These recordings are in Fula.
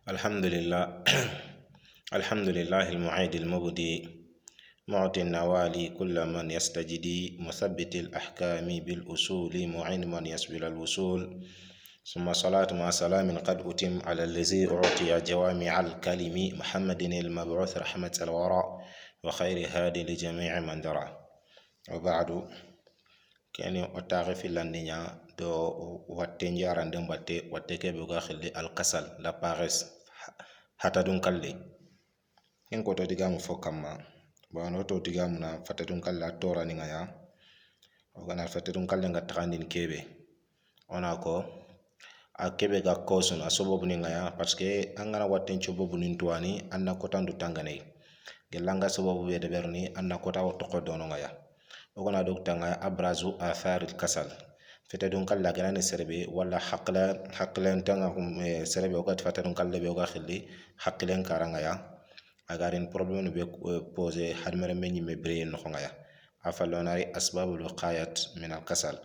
الحمد لله الحمد لله المعيد المبدي معطي النوالي كل من يستجدي مثبت الأحكام بالأصول معين من يسبل الوصول ثم صلاة مع سلام قد أتم على الذي أعطي جوامع الكلم محمد المبعوث رحمة الوراء وخير هادي لجميع من درى وبعد كان أتاغي في اللندنيا دو واتنجاران دمباتي واتكي بغاخل الكسل لا باريس hata dun kalle ken ko to digamu fo kamma bano to digamu na fata dun kalle tora ni ngaya o gana fata dun kalle nga takandin kebe ona ko a kebe ga kosun a sobobu ni ngaya parce que angana watten chobobu nin tuani anna ko tandu tangane gelanga sobobu be de berni anna ko taw to ko dono ngaya o gana dok tanga abrazu atharil kasal fete dun kalla gana ni serbe wala haqlan tanga serbe o gat fata dun kalle be o ga khilli haqlen karanga ya agarin problem be poser hadmere menyi me bre no ngaya afalonari asbabul wiqayat min al kasal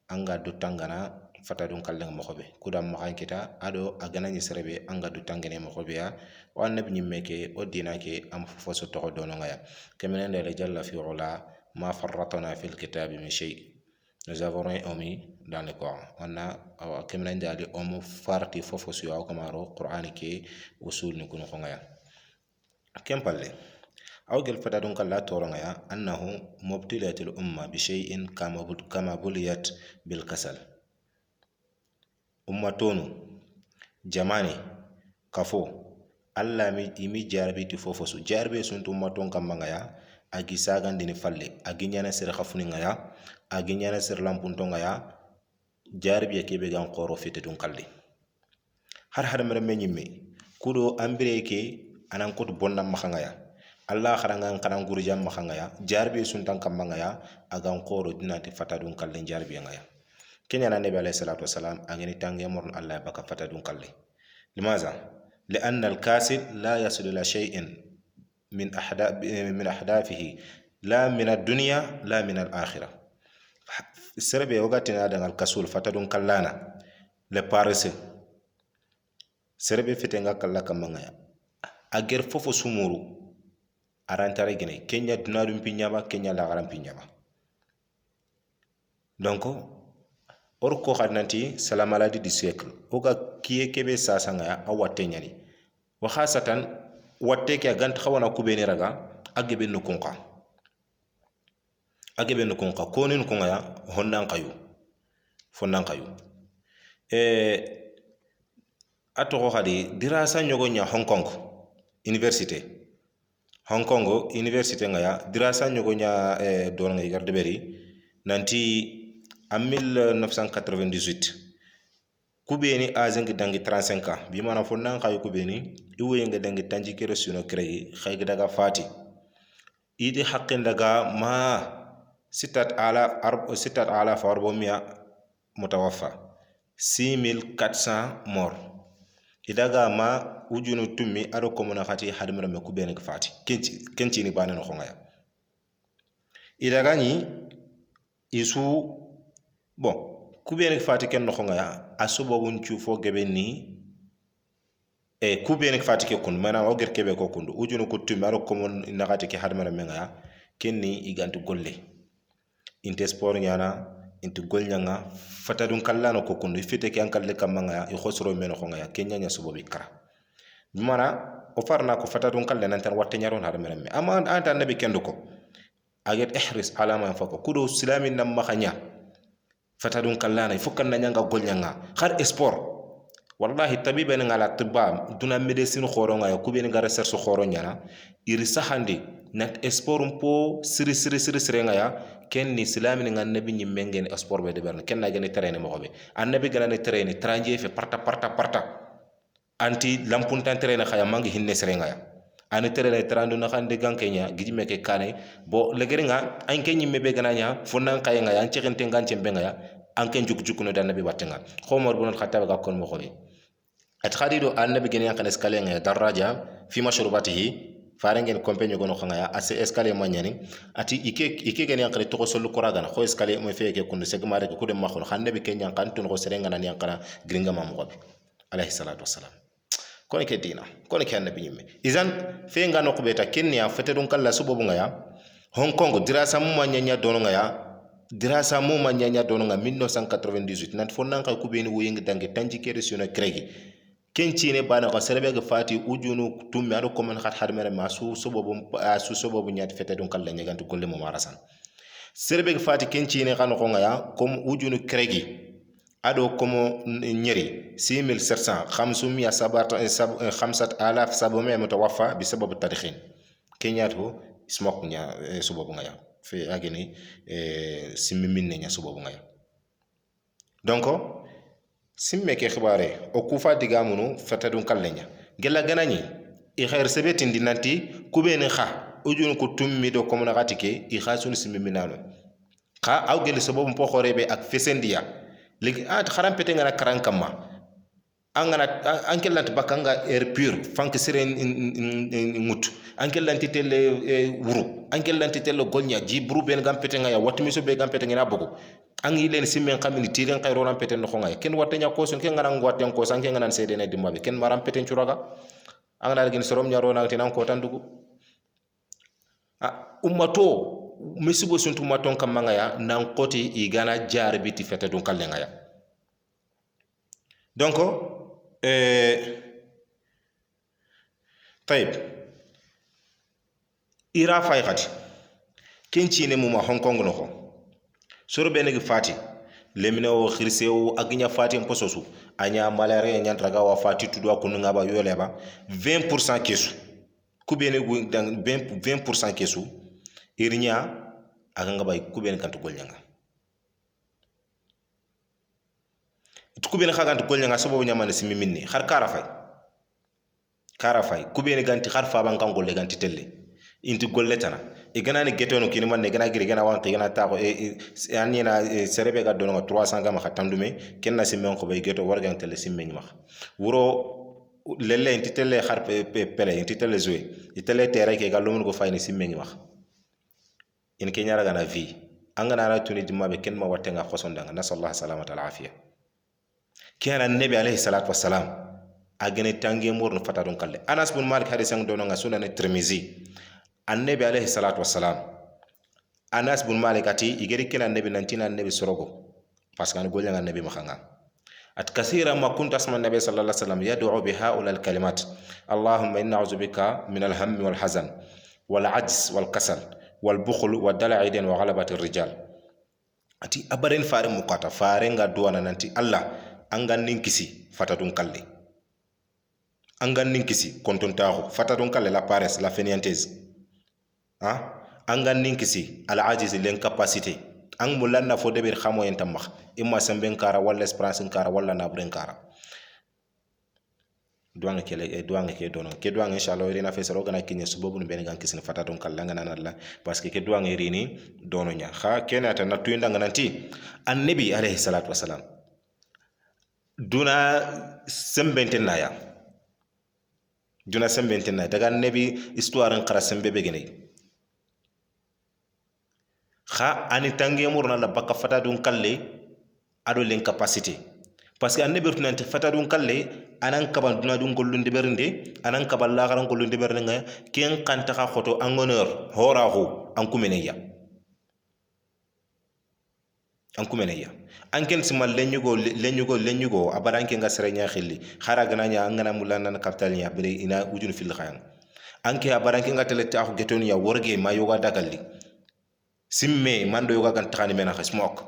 anga du tangana fata dun kalle mo xobe kudam ma kita ado agana ni serbe anga du tangene mo xobe ya wa nabi nyimmeke o dina ke am foso to do no ngaya kemene le jalla fi ula ma farratna fil kitabi min shay. Nous avons omis dans le Coran. On a kemna ndali omu farti fofo suya o kamaro Qur'ani ke usul ni kunu khongaya. Kempalle. Aw gel fata dun kala torongaya annahu mubtilatul umma bi shay'in kama buliyat bil kasal. Ummatonu jamani kafo alla mi imi jarbiti fofo su jarbe sun ummaton kamangaya agi sagandini falle agi nyana sir khafuni ngaya agi nyana sir lampunto ngaya jarbi kebe gan qoro fitetun kalli har mere menyime kudo ambire ke anan ko bonna makangaya allah kharangan kanan gurjam makangaya jarbi sun tan kamangaya agan qoro dinati fatadun kalli jarbi ngaya kenya na nabi alayhi salatu wasalam ageni tange morn allah baka fatadun kalli limaza لأن الكاسل لا يصل إلى شيء من أحدافه لا من الدنيا لا من الآخرة السربي وقتنا هذا الكسول فتدون كلانا لبارس سربي فتنغا كلا كمانيا أجر فوفو سمورو أرانتاري جني كينيا دنارم بينيابا كينيا لاغرام بينيابا دونكو orko khadnanti salamaladi di siècle oga kiye kebe sasanga awatenyani wa khasatan watte ke gant khawana kubeni raga agebe no kunqa konin kunga ya honnan qayu fonnan qayu ato khadi dirasa nyogo nya Hong Kong université ngaya dirasa nyogo nya don ngi garde beri nanti en 1998 kubeni azengi dangi 35 ans bi mana fonnan qayu kubeni iwe nga dangi tanji kero suno kregi khayga daga fati idi haqqin daga ma 6400 mutawaffa 6400 mort idaga ma ujunu tummi ado komuna khati hadmara me kubeni fati kenci ni bana no khongaya idaga ni isu bon kubeni fati ken no khongaya asubo wunchu fo gebeni kubeni fati ke kun mana o ger kebe ko kundu ujunu ko tummi ado komun nagati ke hadmara me ngaya kenni igantu golle inte sport nyana inte gol nyanga fata dun kallano ko kundu fite ke ankalle kamanga e khosro men ko ngaya kenya nya subo bikra mana o farna ko fata dun kalle nan tan watte nyaron har merem amma anta nabi kendo ko aget ihris ala ma fako kudo islamin nam makhanya fata dun kallana fukan na nyanga gol nyanga har sport wallahi tabiba ni ngala tibba duna medicine khoro ngaya kubeni ga recherche khoro nyana iri sahandi nat sport po siri ngaya ken ni islami ni annabi nyi mengen sport be de berne ken na gene trainer mo be annabi gana ne trainer tranje fe parta anti lampuntan trainer khaya mangi hinne sere ngaya ani trainer trandu na khande gankenya gijime ke kane bo legeringa an ken nyi mebe gana nya fonnan khaya ngaya an chekente ngance be ngaya an ken juk no dan nabi wattenga khomar bunul khattab ga kon mo khobe at khadido annabi gene yan kan escalier ngaya daraja fi mashrubatihi farengen compagnie gono khangaya ase escalier manyani ati ike gani yankale to solo koragana ko escalier mo feke kunde segmare ko de makhono xande be kenya kan tun ko serenga nan yankana gringa mam gobe alayhi salatu wassalam kono ke dina kono ke annabi nyimme izan fe nga no kubeta kenya fetedun kala subobu nga ya Hong Kong dirasa mu manyanya dono nga ya dirasa mu manyanya dono nga 1998 nan fonnan ka kubeni wuying dange tanji kere suna kregi kenci ne bana ko serbe ga fati ujunu tummi ado ko man khat hadmere masu subobu nyati fetedun kala nyagantu golle mo marasan serbe ga fati kenci ne kan ko nga ya comme ujunu kregi ado komo nyeri 6700 5700 mutawaffa بسبب التدخين كينياتو smoke nya subobu ngaya fe ageni simmi minne nya subobu ngaya donc simme ke xibare o kufa digamunu fatadun kallenya gella ganani i khair sebetin dinanti kubeni kha ujun ko tummi do komo na gatike i khasun simmi minano kha aw gel subobu po khorebe ak fesendia legi at kharam pete ngana karan kamma angana ankelant bakanga air pur fank siren mut ankelanti tele wuru ankelanti tele golnya jibru ben gam pete ngaya watmi so be gam pete ngina bogo angi len simmen kamini tiren khayro ram pete no ngaya ken watanya ko son ken ngana ngwat en ko sanke ngana sedene dimbabe ken maram pete churaga angana gin sorom nyaro na tinan ko tandugo ummato misibo suntu maton kam ngaya nan qoti igana jarbiti fete dun kalle ngaya donc طيب ira fay khati kenci ne muma Hong Kong no ko soro benegi fati lemine o khirse o aginya fati mpososu anya malaria nya traga wa fati tudwa kunu ngaba yoleba 20% kesu kubene gu 20% kesu irinya aga ngaba kubene kantu golnyanga kubene khagantu golnyanga sababu nyamane simi minni khar kara fay kubene ganti khar fa ban kan golle ganti telle inti golle tana igana ni getono kini man igana giri gana wanti igana ta ko anina serebe ga dono 300 gama khatandume kenna simen ko bay geto warga telle simen ma wuro lelle inti telle khar pele inti telle jouer itelle tere ke ga lomun ko fayni simen ma in kenyara gana vi angana ra tuni dimma be ken ma watte nga khosondanga nasallahu salamata al afiya kana nabi alayhi salatu wassalam agene tangi murno fatadun kalle Anas bin Malik hadith ang dono nga sunan Tirmizi annabi alayhi salatu wassalam Anas bin Malik ati igeri kena nabi nantina nabi sorogo parce que an golya nabi makhanga at kathira ma kunta asma nabi sallallahu alayhi wasallam yad'u bi haula al kalimat allahumma inna a'udhu bika min al hammi wal hazan wal ajz wal kasal wal bukhl wa dal'i wa ghalabati ar rijal ati abaren faare mukata faare nga duwana nanti Allah angan ninkisi fatadun kalle angan ninkisi kontontaxo fatadun kalle la paresse la fainéantise angan ninkisi al ajiz l'incapacité ang mulanna fo debir khamo en tamakh imma samben kara wala esperance kara wala nabren kara duanga ke dono ke duanga inshallah irina fe sero gana kinye subobu ben gan kisin fatadun kalle ngana nalla parce que ke duanga irini dono nya kha kenata na tuyinda ngananti annabi alayhi salatu wassalam duna sembentena ya daga nabi histoire en qara sembe begene kha ani tangi murna la baka fatadun kalle ado l'incapacité parce que annabi tunanti fatadun kalle anan kabal duna dun gollunde bernde anan kabal la garan gollunde bernde nga ken kanta kha khoto en honneur horahu an kumeneya anken simal lenyugo abaranke nga serenya khilli khara gananya ngana mulana na kapitaliya bere ina ujun fil khayang anke abaranke nga tele taxu getoni ya worge ma yoga dagalli simme mando yoga gan taxani mena khasmok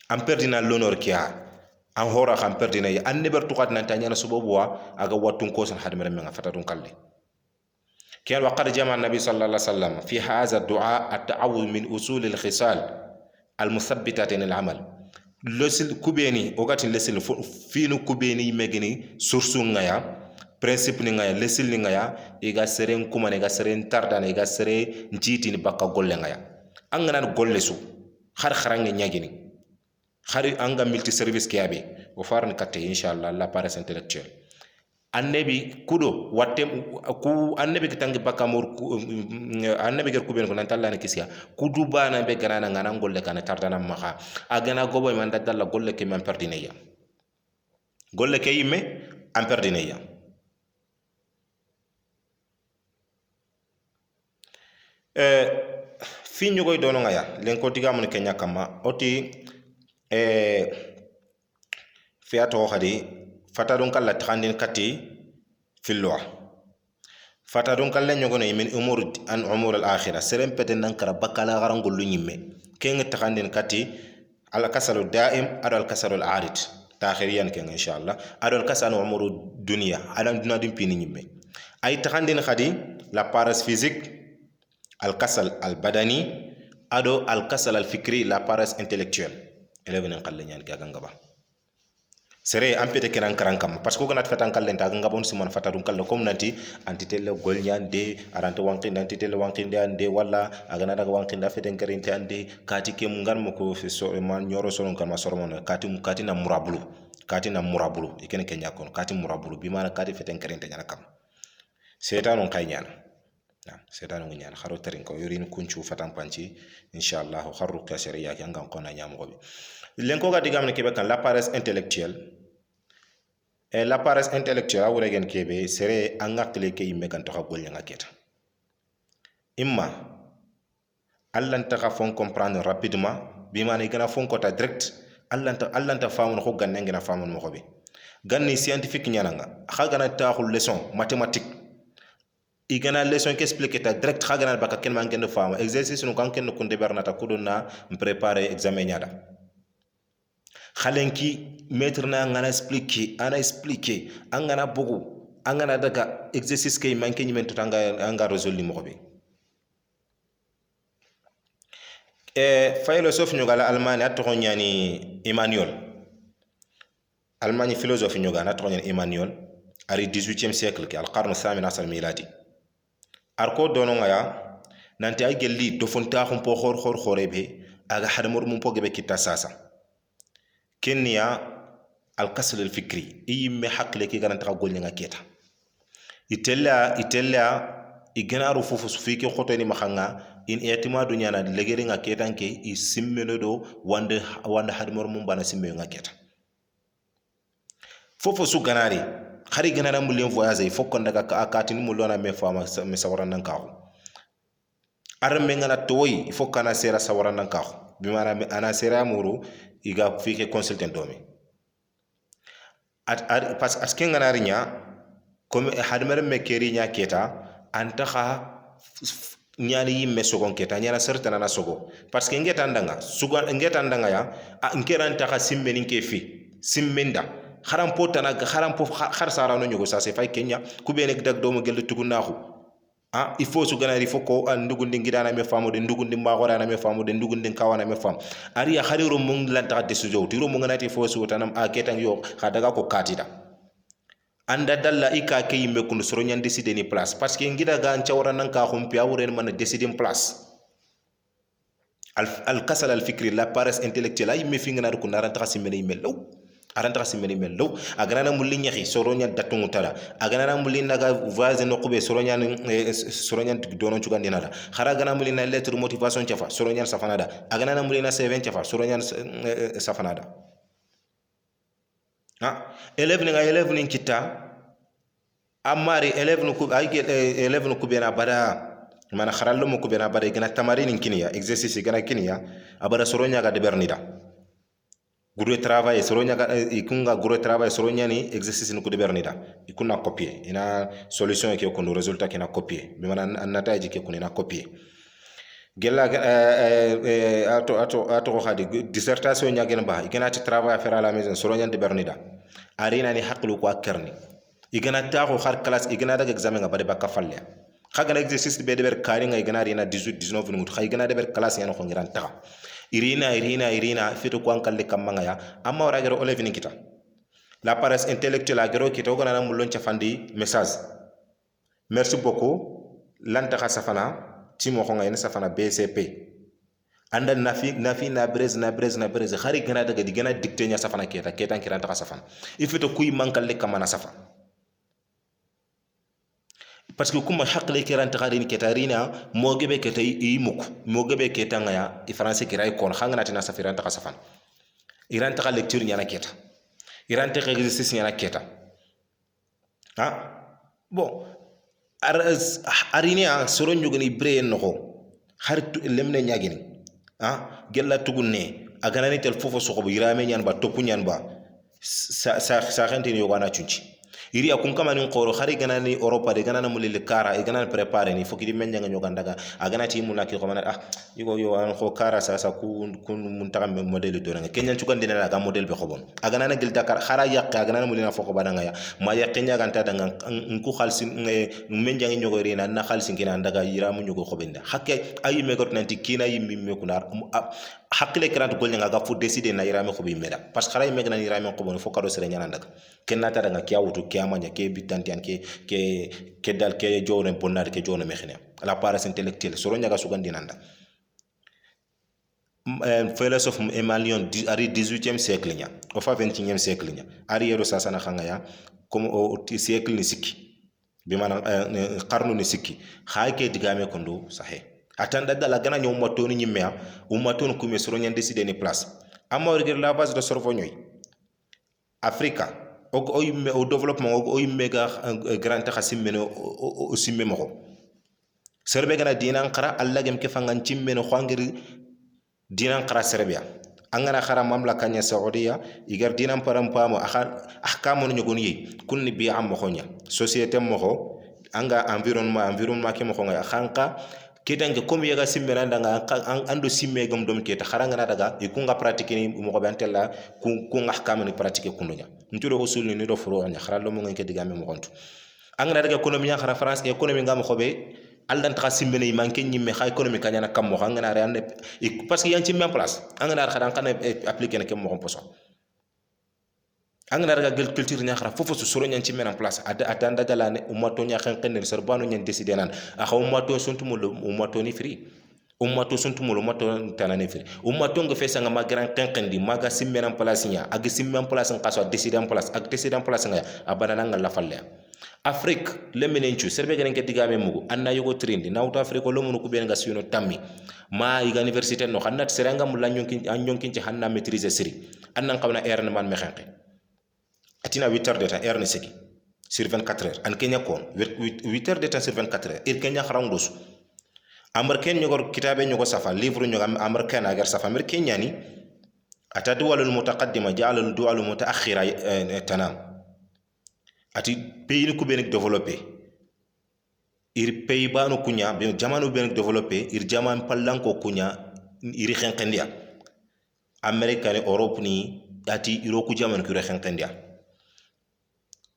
am perdina l'honneur kia an hora kham perdina ya an neber tuqat nan tanya na subobuwa aga watun ko san hadmere nga fatadun kalle كان وقد جمع النبي صلى الله عليه وسلم في هذا الدعاء التعوذ من أصول الخصال المثبتة للعمل لسل كوبيني وقت لسل فينو كوبيني مجني سورسو نغايا برنسيب نغايا لسل نغايا إيغا سرين كومان إيغا سرين تردان إيغا سرين نجيتي نبقى غول نغايا أنغنا غول لسو خار خرانغ نياجيني خار أنغا ملتي سيرفيس كيابي وفارن كاتي إن شاء الله لا بارس انتلكتوال annabi kudo watte ku annabi kitangi bakamur annabi ger kuben ko nan tallana kisiya kudu bana be ganana ngana golle kana tardana maha agana gobo man dadalla golle ke man perdineya golle ke yimme an perdineya fi ñugoy dono ngaya len ko diga mun kenya kama oti fiya to khadi fatadun kala tandin kati filwa fatadun kala ñogono min umur al akhirah serem pete nan kara bakala garangol lu ñimme ken tandin kati al kasalu daim ado al kasalu al arid takhiriyan ken inshallah ado al kasalu umuru dunya adan duna dim pini ñimme ay tandin khadi la paresse physique al kasal al badani ado al kasal al fikri la paresse intellectuelle elebe nan kalle ñaan ga ngaba sere ampete kenan karankam parce que ko nat fatan kallen ta ngabon simon fatadun kalle comme nanti antitelle gol ñande arante wanki nanti telle wanki ande wala agana daga wanki nda feten karinte ande kati ke mungar mako fi so man ñoro solon kan ma sormon kati na murabulu ikene kenya kon kati murabulu bi mana kati feten karinte ñana kam setanon kay ñana setan ngi ñaan xaro tarin ko yorin kuncu fatan panci inshallah xarru ka sharia ki ngam ko na ñam gobi len ko ga digam ne kebe kan la paresse intellectuelle et la paresse intellectuelle awure gen kebe sere angakle ke yimme kan to xa gol nga keta imma allan ta fon comprendre rapidement bi mane gëna fon ko ta direct allan ta famu ko ganne ngena famu mo ko bi ganni scientifique ñananga xa gana taxul leçon mathématique igana leçon qui explique ta direct khagana baka ken man ken fama exercice no kan ken ko de bernata ko donna préparer examen nyada khalenki maître na ngana expliquer angana bogu angana daga exercice kay man ken men tutanga anga résolve mo be philosophe nyogala allemagne atto nyani Emmanuel allemagne philosophe nyogana atto nyani Emmanuel ari 18e siècle ki al qarn al-thamin asr miladi arko dono ngaya nanti ay gelli do fonta xum po xor be aga hadamor mum pogebe kita sasa kenya al kasl al fikri yimme hakle ki garanta ka golnya ngaketa itella iganaru fufu sufiki khotoni maxanga in etimadu nyana legeri ngaketa nke i simmeno do wande hadamor mum bana simme ngaketa fofo su ganari khari ganana mulen voyage fokko daga ka akati ni mulona me fama me sawaran nan kawo arme ngana toyi fokka na sera sawaran nan kawo bi mara ana sera muru iga fike consultant domi at pas aske ngana rinya comme hadmer me keri nya keta antaha nyani yimme sogon keta nyana certana na sogo parce que ngeta ndanga ya ngeranta ka simmeni kefi simmenda haram po har sara no nyugo sa se fay kenya ku be nek dag do mo gel tugu naxu il faut su ganari foko an ndugundi ngidana me famu de ndugundi magora na me famu de ndugundi kawana me fam ari ya khariro mo lanta de sujo tiro mo ganati fo su tanam a ketang yo khadaga ko katida anda dalla ika ke yimme kun soro nyan décider ni place parce que ngida ga an chawra nan ka khum piya wuren man décider en place al kasal al fikri la paresse intellectuelle ay me finga na ko naranta khasimene imelo aranta simeni mello agana mulli nyaxi soronya datungu tala agana mulli naga voyage no kube soronya dono cugandina da khara gana mulli na lettre motivation tiafa soronya safanada agana mulli na CV tiafa soronya safanada élève ni kita amari élève no kubena bada mana kharallo mo kubena bada gana tamari ni kiniya exercice gana kiniya abara soronya ga de bernida groupe de travail soronya ikunga groupe de travail soronya ni exercice ni kudibernida ikuna copier ina solution ke ko résultat ke na copier bi mana nataji ke ko na copier gella ato khadi dissertation nya gena ba igana ci travail à faire à la maison soronya de bernida arina ni haqlu ko akarni igana taxo xar classe igana daga examen ga bade bakka falle xaga exercice be de ber kari nga igana rina 18 19 minutes xay igana de ber classe yana ko ngiran taxa irina fito ko ankalle kamanga ya amma wara gero olev ni kita la paresse intellectuelle agero kita ko na mulon ca fandi message merci beaucoup lanta ka safana timo ko ngayna safana BCP anda na brez khari gana daga di gana dicté nya safana keta kiranta ka safana il fito kuy mankalle kamana safa parce que kuma hakle kiranta khari ketarina mogebe ketay imuk mogebe ketanga ya i français kiray kon khangana tina safiranta kasafan iranta ka lecture nyana keta iranta ka exercice nyana keta ha bon arini a soro ñogoni bre noxo har lemne ñagini ha gella tugunne a ganani tel fofo soxobo yirame ñan ba topu ñan ba sa xenteni yogana cunci iri a kun kama nin qoro khari ganani europa de ganana mulil kara e ganana prepare ni fokidi men ñanga ñogandaga a ganati muna ki xomana yugo yo an ko kara sa kun muntaga model do nga kenyan cukandina la ga model be xobon a ganana gil dakar khara yaqqa a ganana mulina foko badanga ya ma yaqinya ganta danga nku khalsin men jangi ñogo rena na khalsin kina ndaga yira mu ñogo xobenda hakke ay me got nanti kina yimmi me kunar hakkile kiranta golnya ga fu décider na yira me xobi meda parce que khara yimme gana yira me xobon fo kado sere ñana ndaga kenna ta danga kiya wutu kiya manya ke bitanti an ke dal ke jowne bonnar ke jowne mexine la paras intellectuelle soro ñaga sugandi nanda philosophe Emalion ari 18e siècle nya o fa 21e siècle nya ari yero sasana khanga ya comme au siècle ni sikki bi manam qarnu ni sikki khayke digame kondo sahe atanda dala gana nyo matoni nyimea umatoni kume soro nya décider ni place amma regir la base de cerveau ñoy africa au développement o mega grand ta simmeno o simmemo ko serbe gana dinan qara alla gem ke fangan cimmeno khangiri dinan qara serbia angana khara mamlaka nya saudiya igar dinan parampamo ahkamu nyogon yi kunni bi am khonya société mo anga environnement ke mo nga khanka kitange comme yaga simmena ndanga ando simme gam dom keta kharanga na daga e kunga pratique ni mo ko bantella ku ahkamu ni pratique kundunya nturo usul ni do furo nya kharalo mo ngeke digame mo kontu angana daga économie nya khara France économie ngam khobe aldan tra simbene yi manke nyimme kha économie kanyana kam mo ngana re ande parce que yanti même place angana khara kan appliquer na kem mo poso angana daga gel culture nya khara fofu soro nyanti men en place atanda dalane umato nya khan kenen serbano nyen décider nan akha umato suntumo umato ni free ummato suntumo umato tanane free ummato nga fessa nga magran kankendi maga simbene en place nya ag simbene en place ngaso décider en place ag décider en place nga abana nga la falle Afrique lemenenchu serbe genen ke digame mugo anna yogo trindi nawto Afrique lo munu kubien nga sino tammi ma iga université no xannat seranga mu la nyonkin ci hanna maîtriser siri annan xawna erne man me xenqe atina 8 heures de temps erne seki sur 24 heures an kenya kon 8 heures de temps sur 24 heures ir kenya xarangus américain ñogor kitabe ñogo safa livre ñogo américain agar safa américain ñani ata duwalul mutaqaddima ja'alul duwalul mutaakhira tanam ati pays ni kubenik développé ir pays banu kunya be jamanu benik développé ir jaman pallanko kunya iri xenqendia america ni europe ni ati iro ku jaman ku xenqendia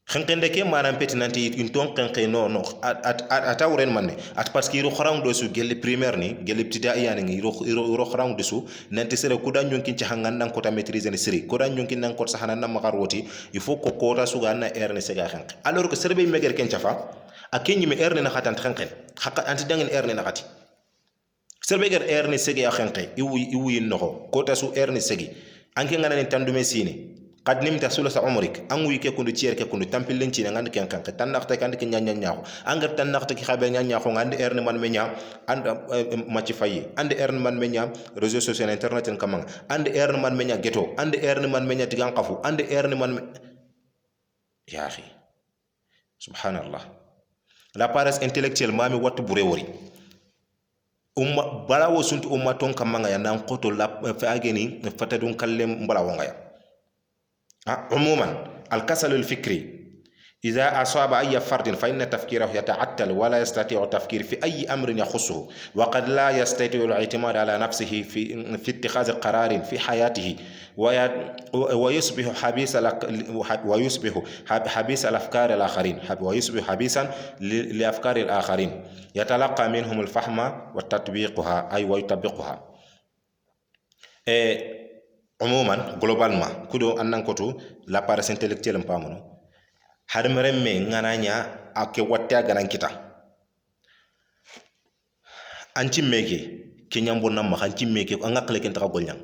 xenqende ke manam peti nanti une ton xenqe no ata wuren manne at parce que iro xarang do su gel primaire ni gel ibtidaiya ni iro xarang do su nanti sere ku dan ñonkin ci hangan nan ko ta maîtriser ni siri ko dan ñonkin nan ko sahana nan makaroti il faut ko kota su ganna erne sega xenqe alors que serbe meger ken cafa akenyi me erne na khatan xenqen hakka anti dangen erne na khati serbe ger erne sega ya xenqe iwu yin noxo kota su erne segi anke ngana ni tandume sine qad nimta sulasa umrik an wi ke kundu cier ke kundu tampil len ci ngand ken kan tan naxta kan ke nyanya nyaaxo angar tan naxta ki xabe nyanya nyaaxo ngand erne man menya and ma ci fayi and erne man menya réseaux sociaux internet en kamang and erne man menya geto and erne man menya tigan qafu and erne man ya akhi subhanallah la paresse intellectuelle mami wattu bure wori bala wo suntu umma ton kamanga ya nan qoto la fa ageni fatadun kallem bala wonga ya عموما الكسل الفكري إذا أصاب أي فرد فإن تفكيره يتعطل ولا يستطيع التفكير في أي أمر يخصه وقد لا يستطيع الاعتماد على نفسه في اتخاذ قرار في حياته ويصبح حبيس الأفكار الآخرين ويصبح حبيسا لأفكار الآخرين يتلقى منهم الفهم وتطبيقها أي ويطبقها عموما globalement kudo annan koto la paresse intellectuelle mpamono hadmeremme ngananya ake watta ganan kita anci meke kenyambo namma anci meke an ngakle ken taka golnyang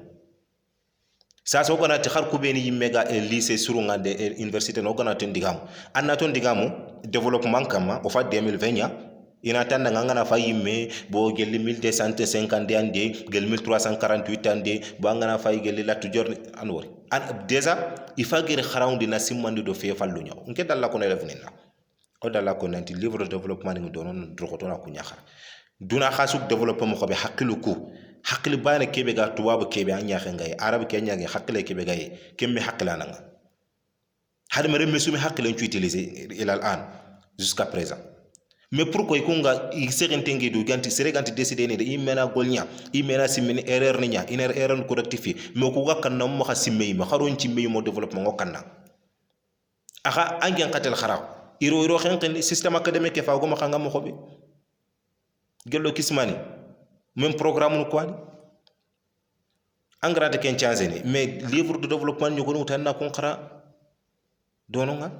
sa so gona ti khar kubeni yimmega lycée surunga de université no gona ton digamu anna ton digamu développement kama o fa 2020 ina tanda ngana fa yimme bo gelli 1250 ande gel 1348 ande bo ngana fa gelli la tujor anwori an déjà il faut gere kharawndi na simmandi do fe fallu nyaw nke dalla ko ne refnina o dalla ko nanti livre de développement ni do non drogoto na kunya khara duna khasuk développement ko be hakilu ku hakili bana kebe ga tubabu kebe anya ngay arab ke anya hakile kebe ga kemme hakila nanga hade mere mesumi hakile tu utiliser ila al'an jusqu'à présent mais pourquoi ikunga iserentengi du ganti sere ganti décider ni imena golnya imena simeni erreur ni nya iner erreur ko rectifier mais ko gakan mo khasimé ma kharon ci mbey mo développement ngokanna aha angen qatel khara iro xenqen système académique fa go ma khanga mo xobi gello kismani même programme nu quoi engrais de ken chance ni mais livre de développement ñu ko nu tan na ko khara dononga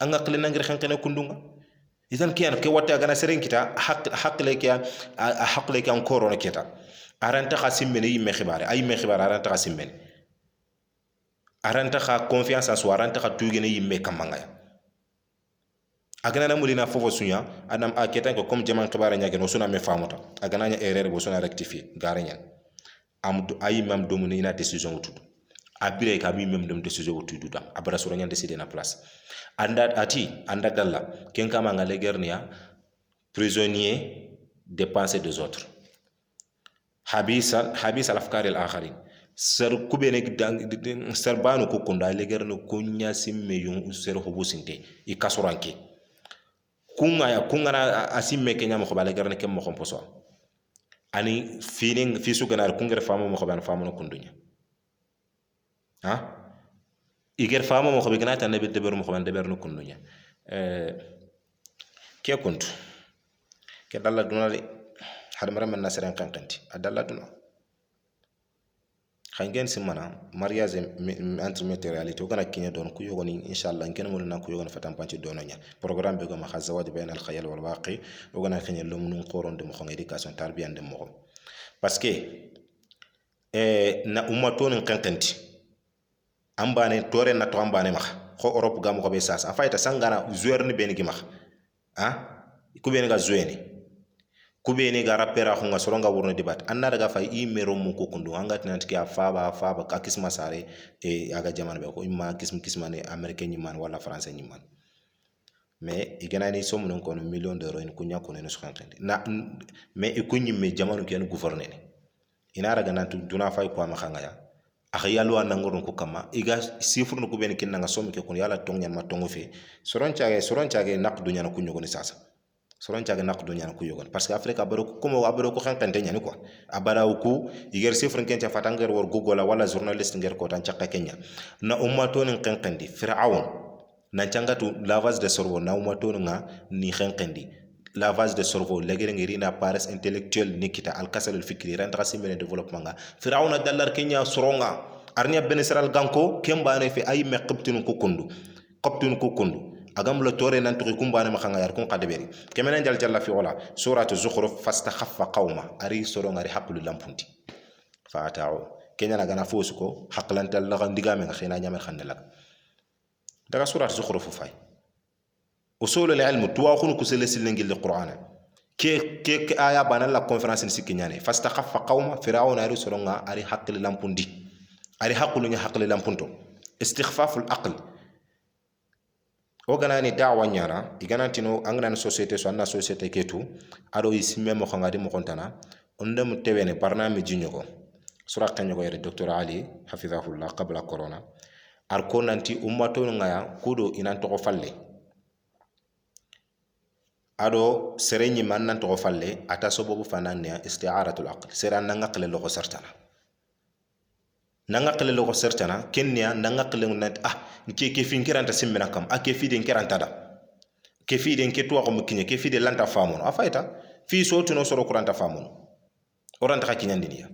anga qile nangir xenqene kundunga idan kiyan ke wata gana seren kita hakle kiya hakle kiyan korona kita aranta khasimene yimme khibare ay me khibare aranta khasimene aranta kha confiance en soi aranta kha tugene yimme kamanga agana namulina fofo sunya anam a ketan ko comme jaman khibare nyage no suna me famuta agana nya erreur bo suna rectifier garenyen am ay mam domuni ina décision wutudu abire ka mi mem dem décision wutudu da abara sura nyan décider na place anda dalla ken kama ngale gernia prisonnier des pensées des autres habis al afkar al akharin ser kubene ser banu ko kunda le gerno kunya simme yum ser hobo sinte i kasuranke kunga na asimme kenya mo bale gerne kem mo komposo ani feeling fi su ganar kungere famo mo ban famo no kundunya ha iger famo mo xobe ganata nabi deber mo xobande deber no kundunya ke kuntu ke dalla duna de har mara man nasran kankanti adalla duna khangen simana mariage entre matérialité gana kinya don ku yogoni inshallah ngene mo na ku yogoni fatam panci dononya programme be go ma khazawad bain al khayal wal waqi o gana kinya lum nun qoron de mo xon éducation tarbiyan de mo parce que na ummaton kankanti ambane tore na to ambane max ko Europe gam ko be sas a fayta sangana joueur ni ben gi max ku ben ga jouer ni ku ben ga rapera ko nga soronga wurno dibat anna daga fay i mero mu ko kundu anga tinanti ka faba ka kisma sare aga jaman be ko imma kisma ne américain ni man wala français ni man mais igana ni somu non ko million d'euros en kunya ko ne sukantende na mais e kunyi me jamanu ken gouverner ina raga nan duna fay ko ma khanga ya akhiyalu anangorun ko kama iga sifur no ko ben kin nga somi ke kun yala tongyan ma tongo fe soron chaage nak dunya na kunyo ko ni sasa soron chaage nak dunya na kuyo gon parce que afrika baro ko mo abaro ko xankante nyani quoi abara ku iger sifur ken cha fatanger wor google wala journaliste nger ko tan chakka kenya na ummato ni xankandi fir'aun na changatu lavage de cerveau na ummato nga ni xankandi lavage de cerveau legere ngiri na pares intellectuel nikita al kasal al fikri renta simene développement nga firawna dallar kenya soronga arnia benesral ganko kembane fi ay me qibtinu ko kundu agam lo tore nan to kumbane ma khanga yar kun qadberi kemenen jal jalla fi wala suratu zukhruf fastakhaffa qauma ari soronga ari haqlu lampunti faatao kenya na gana fosuko haqlantal la ndigame nga khina nyamel khanelak daga suratu zukhruf fay usul al-ilm tuwakhunu kuselesi lengil qur'ana ke aya bana la conférence ni sikinyane fastakhaffa qauma fir'auna ari soronga ari haqli lampundi ari haqlu nya haqli lampunto istikhfaful aql o ganani da'wa nyara iganantino angana société so anna société ketu ado isimme mo khangadi mo kontana ondem tewene barnamiji nyoko sura kanyo yere docteur ali hafizahullah qabla corona ar ko nanti ummato ngaya kudo inan to falle ado serenyi man nan to falle ata so bobu fanane isti'aratul aql seran nan ngakle lo ko sertana nan ngakle lo ko sertana kenya nan ngakle nat ke fin kiranta simmina kam ke fi den kiranta da ke fi den ke to ko mukinye ke fi de lanta famono afaita fi so tuno soro kuranta famono oranta ka kinyandiniya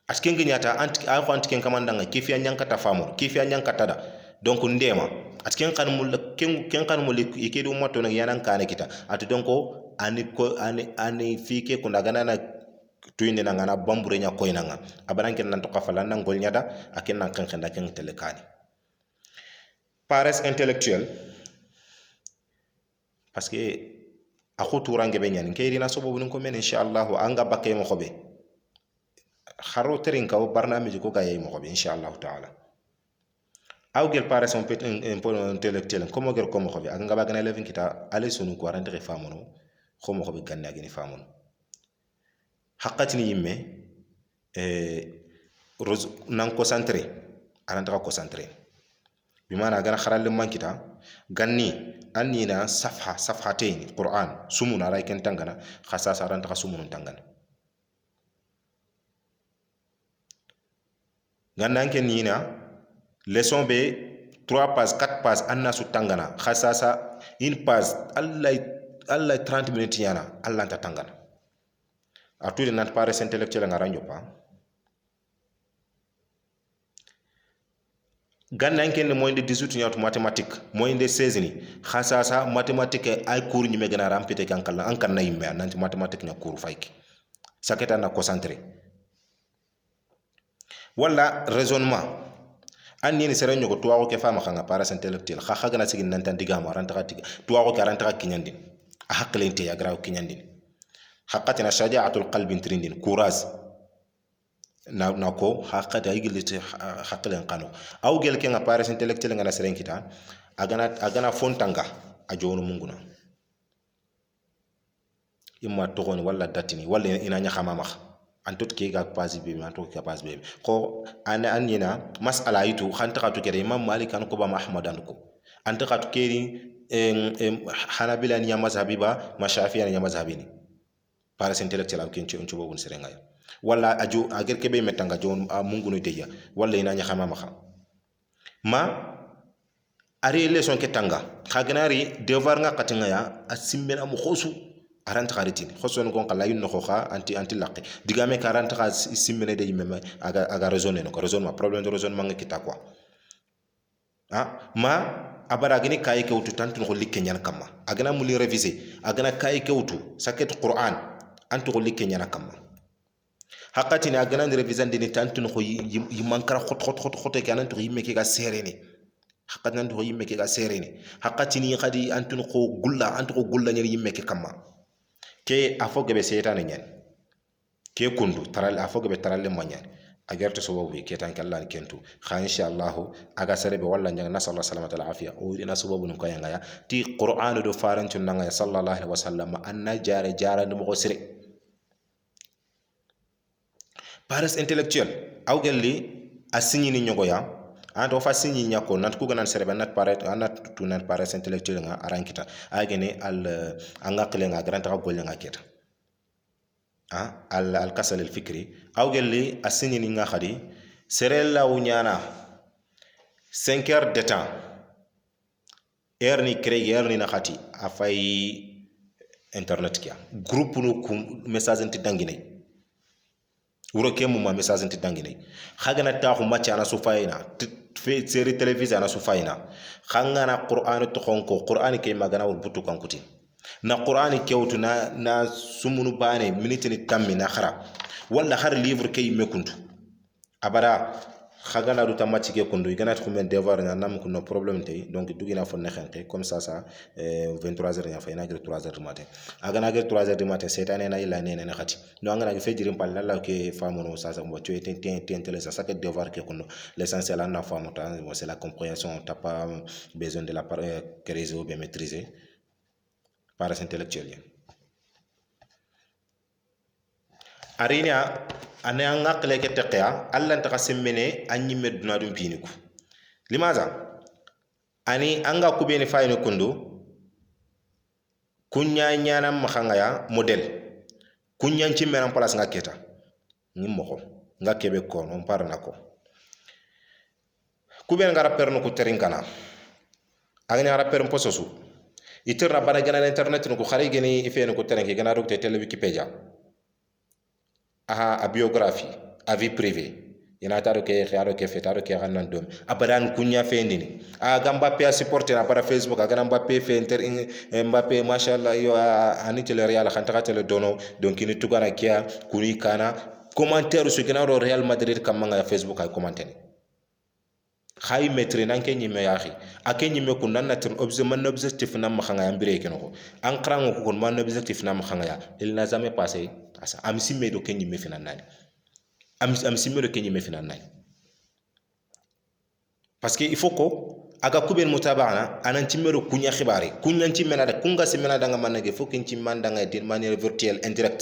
asken gnyata anti ken kamandanga ke fi anyankata famono ke fi anyankata da donc ndema atken kan mul ikedu moto na yanan kane kita atu donc ani fike ko daga na tuyinde na ngana bambure nya koy nanga abananken nan to kafala nan gol nyada aken nan kan khanda ken telekani pares intellectuel parce que akhutu range be nyan kayri na sobo bunun ko men inshallah anga bakke mo xobe kharo terin kaw barnamiji ko gaye mo xobe inshallah taala aw gel pare son pet un peu intellectuel comme gel comme xobi ak ngaba gana levin kita ale sunu ko arante famono xomo xobi ganna gini famono haqqatini yimme nan concentré arante ka concentré bimana gana kharalle mankita ganni annina safhatayn qur'an sumuna ray ken tangana khasasa arante ka sumunun tangana ganna ken nina leçon be 3 pages 4 pages anna su tangana khasasa une page allah 30 minutes yana allah ta tangana atude nat pares intellectuel ngara nyopa ganna ken ne moyende 18 nyawto mathématique moyende 16 ni khasasa mathématique ay cours ni megana rampete kan kala an kan nayimme nanti mathématique nya cours fayki saketa na concentré wala raisonnement an ni sere ñogo tuwaxo ke fama xanga paras intellectuel xa xagana sigin nantan digama aranta xa tiga tuwaxo ke aranta xa kiñandin a xaqlente a graw kiñandin xaqatina shajaatul qalbin trindin courage na ko xaqati ay gilite xaqlen qano aw gel ke nga paras intellectuel nga na sere kita agana fontanga a jonu munguna imma togoni wala datini wala ina nya xama max antot ke ga pasi be antot ke pasi be ko anina masala yitu khanta khatu kede imam malik an ko ba ahmad an ko anta khatu keri hanabila ni mazhabi ba mashafiya ni mazhabi ni paras intellectuel am ken ci on bogun serenga wala aju ager ke be metanga jon mungu no teya wala ina nya khama maxa ma ari leçon ke tanga khagnari devoir nga katinga ya asimbena mu khosu aranta kharitin khoson gon kala yun no khoxa anti laqi digame 40 kha simmene de yimme aga raisonner ko raisonnement problème de raisonnement nga kita quoi ma abara gini kay ke wutu tantu ko likke nyana kama agana muli réviser agana kay ke wutu saket qur'an antu ko likke nyana kama hakati ni agana ni réviser dini tantu ko yimankara khot ke antu yimme ke ga serene hakati nantu ko yimme ke ga serene hakati ni khadi antu ko gulla nyani yimme ke kama ke afoge be seytane nyen ke kundu taral afoge be taral ma nyen agerte so bobu ke tan kallan kentu kha inshallah aga sarebe walla nyang nasallahu salamata al afiya o ina so bobu ko yanga ya ti qur'an do farantu nanga sallallahu alaihi wasallam anna jara no ko sire paras intellectuel aw gelli asigni ni nyogo ya ando fa signi nyako nat ku ganan serbe nat paret anat tu nat paras intellectuel nga arankita agene al angakle nga granta ko golle nga keta al kasal al fikri aw gelli asigni ni nga khadi serella wunyana 5 heures de temps erni créer erni na khati afay internet kia groupe no message nti dangine wuro ke mu ma message nti dangine khagana ta khu match ana su fayina fe série télévisée ana su fayina khangana qur'an to khonko qur'an ke magana wur butu kankuti na qur'an ke wutu na sumunu bane minute ni tammi na khara wala har livre ke yimekuntu abara khagana du tamati ke kundu igana ko men devoir na nam ko no problème tay donc dugina fo nexenté comme ça 23h ya fayna gre 3h du matin agana gre 3h du matin setane na ila nene na khati no ngana fe jirim pal la ke famono ça mo tu es télé ça que devoir ke kundu l'essentiel en famo ta c'est la compréhension t'as pas besoin de la réseau ou bien maîtriser par intellectuel arinia ane angakle ke teqya alla ntaka semmene anyi meduna dum piniku limaza ani anga kubeni fayni kundu kunya nyana makhanga ya model kunya nci meram place ngaketa ngimoko ngakebe ko on parna ko kuben ngara perno ku terinkana aganya rapper mpososu itirna bana gana internet ko khari geni ifene ko terenke gana dokte tele wikipedia a biographie a vie privée ina taro ke kharo ke fetaro ke ganan dom abadan kunya fendini a gamba pe supporter na para facebook a gamba pe fe inter mbappe machallah yo ani tele real khanta tele dono donc ini tugana kia kuni kana commentaire su gina ro real madrid kamanga facebook ay commenter khay metre nan ke nyime yahi akenyi me kun nan natir objectif nam khanga ambire kenoko an krango ko man objectif nam khanga ya il n'a jamais passé à ça am simme do kenyi me finan nani am simme do kenyi me finan nani parce que il faut ko aga kuben mutabana anan cimmero kunya khibari kunya cimmena da kunga semena da ngam manage faut kin cimmanda ngay de manière virtuelle indirect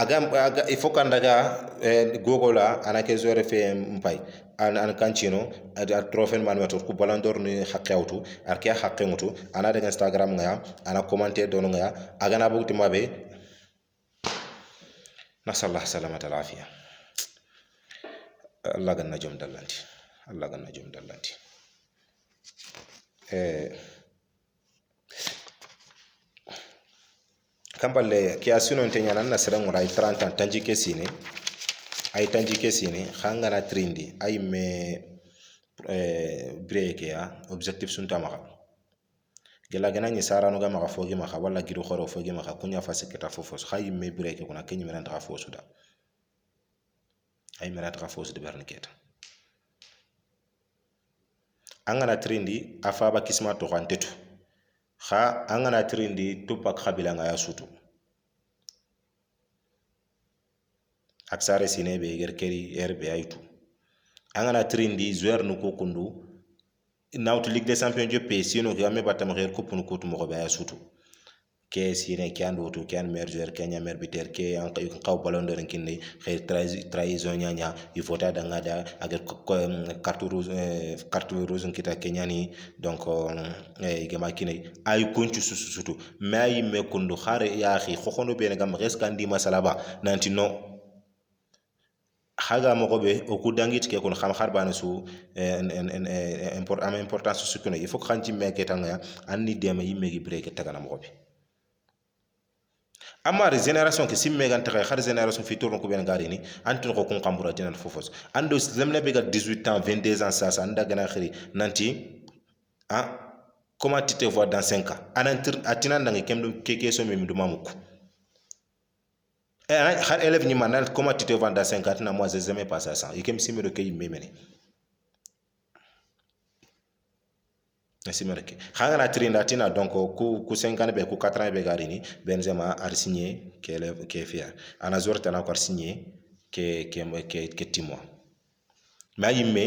aga il faut kan daga google ana ke zore fe mpay an kancino ada trophée man wato ku balandor ni haqqawtu arke haqqemutu ana daga instagram ngaya ana commenter don ngaya aga na bugti mabe nasallah salamata al afiya Allah ganna jom dallanti Allah ganna jom dallanti kamballe ki asino te nyana na sere ngora 30 ans tanji kesine ay tanji kesine khanga na trindi ay me break ya objectif sunta maka gela gana ni sara no ga maka fogi maka wala gido khoro fogi maka kunya fasiketa fofos khay me break kuna kenyi mena ta fosu da ay mena ta fosu de berniketa angana trindi afaba kisma to kwantetu kha angana trindi tupak khabila nga ya sutu aksare sine be gerkeri erbe aytu angana trindi zuer nu ko kundu nawtu ligue des champions je pe sino ga me batam ger coupe nu ko tu mo be ya sutu ke sine ke ando to ke an meilleur joueur kenya meilleur buteur ke an qaw ballon d'or kinne xey trahison nya il faut ta danga da avec carte rouge kita kenya ni donc gama kinay ay konchu sutu may me kundu xare ya xi xoxono be ngam reskandi masalaba nanti no haga mo be o ku dangit ke kon xam xarbana su importance su kuno il faut xanti me ke tanga anni dema yimme gi break tagana mo be amma génération ke simme gan taxay xar génération fi tourno ko ben garini antun ko kun qambura dinan fofos ando zemne be ga 18 ans 22 ans ça anda gana xiri nanti comment tu te vois dans 5 ans anantir atina ndangi kemdum keke so memi duma muko xar élève ni manal comment tu te vois dans 5 ans na moi je jamais pas ça ikem simme do kay memene simereke xangana trinda tina donc ku 50 be ku 4 ans be garini Benzema a signé ke fia ana zorta na ko signé ke timo ma yimme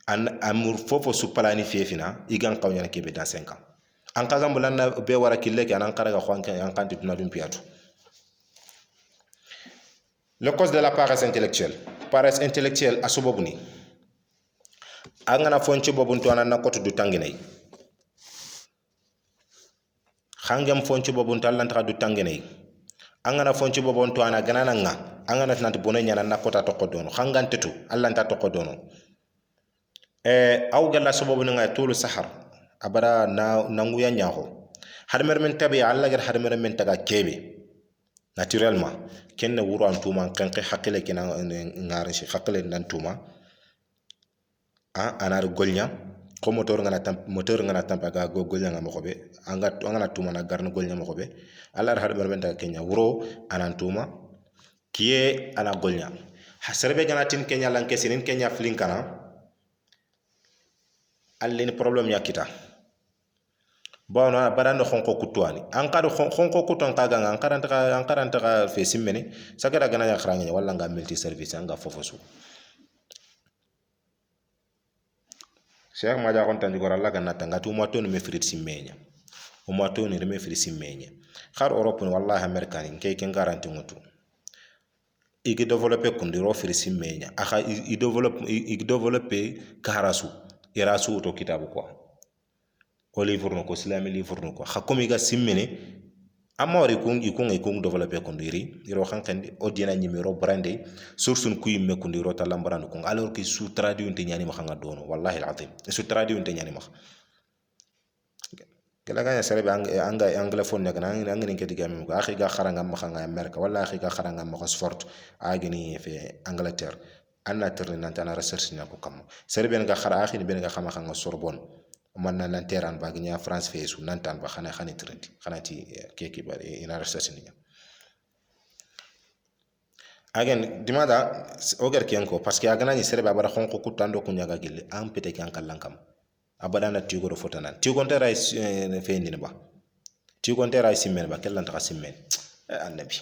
an amur fofo su planifié fina igan qawnya ke be dans 5 ans an kaga mulanna be wara kille ke an karaga xwanke an kanti tuna dum piatu le cause de la paresse intellectuelle asobobuni angana fonci bobun to anan nakoto du tanginay khangam fonci bobun to allan ta du tanginay angana fonci bobun to ana ganana nga angana tanti bonanya nan nakota to kodono khangantetu allan ta to kodono aw galla sababu nga tulu sahar abara na nanguya nyaho harmer men tabi alla gar harmer men taga kebe naturellement kenne wuro antuma kanke hakile kina ngare shi hakile nan tuma anar golnya ko motor ngana tampa ga golnya ngam ko be angana tuma na garna golnya mo ko be allah har ber benta kenya wuro anan tuma kiye ana golnya hasarbe gana tin kenya lanke sinin kenya flinkana allin problem yakita bona barando xonko kutwani an kadu xonko kuton kaga an karanta ka fe simmene sakara gana ya khranga wala nga multi service anga fofosu Cheikh Madia kon tanji gor Allah ganna tanga tu mo tonu me frit simmenya o mo tonu me frit simmenya khar Europe wallahi american ke ken garanti ngutu igi développer kundi ro frit simmenya akha i développer karasu irasu to kitabu quoi o livre no ko islami livre no ko hakomi ga simmene amori ikun développer kondiri iro khankandi o dina nyimiro brande source ku yimme kondiro talam brande ko alors que sous traduit unte nyani ma khanga dono wallahi alazim sous traduit unte nyani ma kala ga serebe anga anglophone ne kana ngani ke digam ko akhi ga kharanga ma khanga america wala akhi ga kharanga ma sport agini fe angleterre anna terre nantana recherche nyako kam serebe ga khara akhi ben ga khanga sorbonne man na lanteran ba gnya France fe su nantan ba khana khani trenti khana ti keki ba ina research ni again dimada oger kenko parce que agana ni serbe abara khonko kutando kunyaga gille am pete kan kallankam abada na tigo do fotanan tigo ndera fe ni ba tigo ndera simen ba kellan ta simen annabi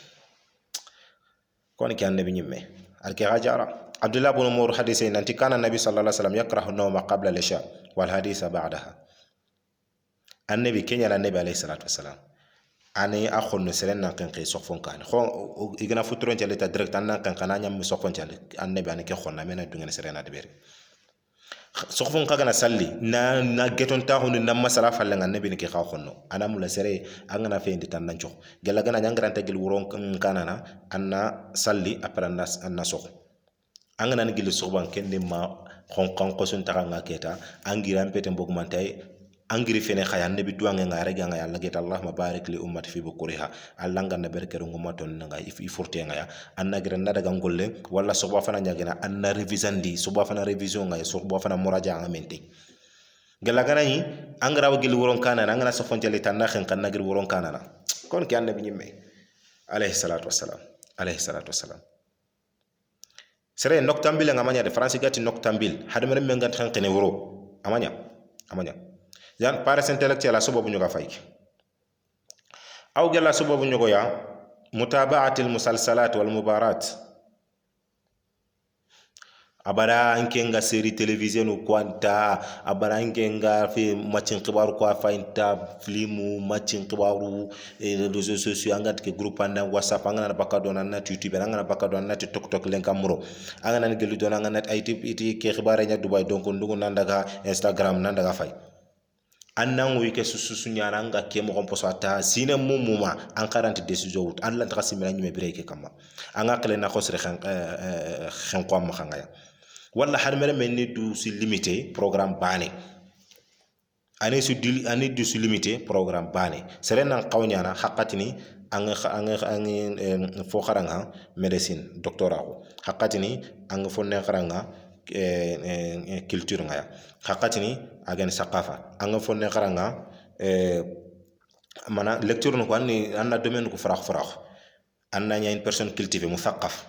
kon ki annabi nyimme alki hajara Abdullah ibn Umar hadise nanti kana nabi sallallahu alaihi wasallam yakrahu an-nawma qabla al-isha wal haditha ba'daha. Annabi kenya la nabi alayhi salatu wassalam ani a khonno seren nan kan kay sokfon kan kho igana futron jale ta direct an nan kan kana nyam sokfon jale annabi ani ke khonna mena dungen seren na debere sokfon kaga na salli na geton ta honu na masala falle ngan nabi ni ke kha khonno ana mula sere angana fe indi tan nan cho gella gana nyangranta gil wuron kanana anna salli après anna sok angana ni gil sokban kende ma khon kan ko sun ta nga keta angira pete mbok mantay angiri fene khaya nabi duange nga rega nga yalla get allahumma barik li ummati fi bukuriha allanga na berkeru ngoma ton nga i furte nga ya anna gira na daga ngolle wala soba fana nyagina anna revisandi soba fana revision nga soba fana muraja nga menti gela gana yi angra wa gil woron kana nga na sofonjale tan na khen kan na gil woron kana kon ki annabi nyimme alayhi salatu wassalam alayhi salatu wassalam sere noktambil nga manya de france gati noktambil hadamere men ngat khan kene woro amanya yan pares intellectuel sababu ñoga fayki aw gella sababu ñogo ya mutaba'at al musalsalat wal mubarat abara nkenga série télévision ko anta abara nkenga fi matchin xibaru ko faynta filmu matchin xibaru réseaux sociaux angat ke groupe anda whatsapp angana baka do na youtube angana baka do na tiktok len kamuro angana ngelu do na ngana ay iti ke xibare nya dubai donc ndugu nandaga instagram nandaga fay annan wi ke susu nyana nga ke mo komposo ata sine mumuma an karante décision wut an lan ta simira nyime bireke kama anga kale na khosre khan ko am khanga wala har mere men ni du si limité programme bané ani du si limité programme bané serena qawnyana haqqatini ang fo kharanga médecine doctorat haqqatini ang fo ne kharanga culture ngaya haqqatini agen saqafa anga fonne kharanga mana lecture no ko anna domaine ko frakh anna nya une personne cultivée muthaqaf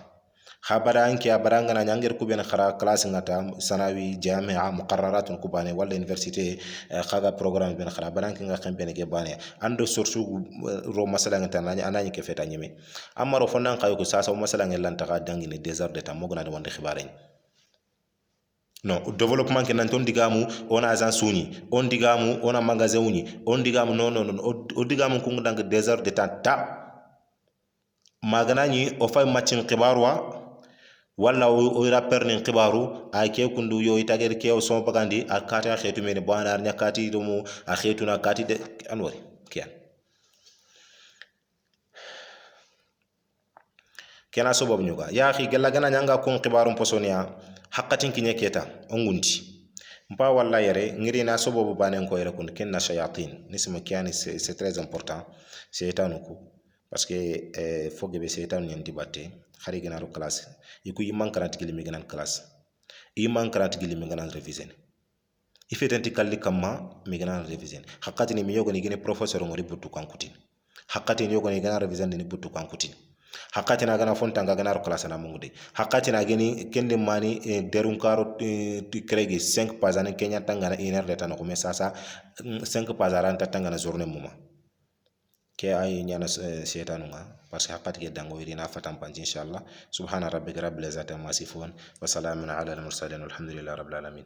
khabara anki abaranga na nyanger ku ben khara classe ngata sanawi jami'a muqarrarat ko bane wala université khaga programme ben khara baranki nga xam ben ke bane ando source ro masala ngata na anani ke feta nyime amaro fonnan kayo ko sasa masala ngelan ta dangini des heures d'état mo gona de wonde khibaré non développement ke nan ton digamu on agence suni on digamu on magasin uni on digamu non o digamu ko ndang des heures de temps ta magana ni o fay matchin xibarwa wala o rapper ni xibaru a ke kundu yo itager ke o son bagandi a kata xetu mene banar nyakati do mu a xetu na kati de anwari kian kena sobob nyuga ya xi gella gana nyanga ko xibaru posonia haqqatin kinye keta ongunti mpa walla yere ngiri na sobobu banen ko yere kun kenna shayatin nisma kiani c'est très important shaytanu ko parce que foge be shaytanu nyen dibatte khari gina ro classe yiku yimman karant gilimi gina classe yimman karant gilimi gina réviser ifetenti kalli kamma mi gina réviser haqqatini mi yogoni gine professeur ngori buttu kankutin haqqatini yogoni gina réviser ni buttu kankutin hakatina gana fonta gana ro classe na mungude hakatina geni kende mani derun karo kregi 5 pazane kenya tangana 1 heure de temps ko mais ça 5 pazaran tangana journée muma ke ay nyana shaytanu nga parce que hakati ke dango irina fatam panji inshallah subhana rabbika rabbil izzati amma yasifun wa salamun ala al mursalin walhamdulillahi rabbil alamin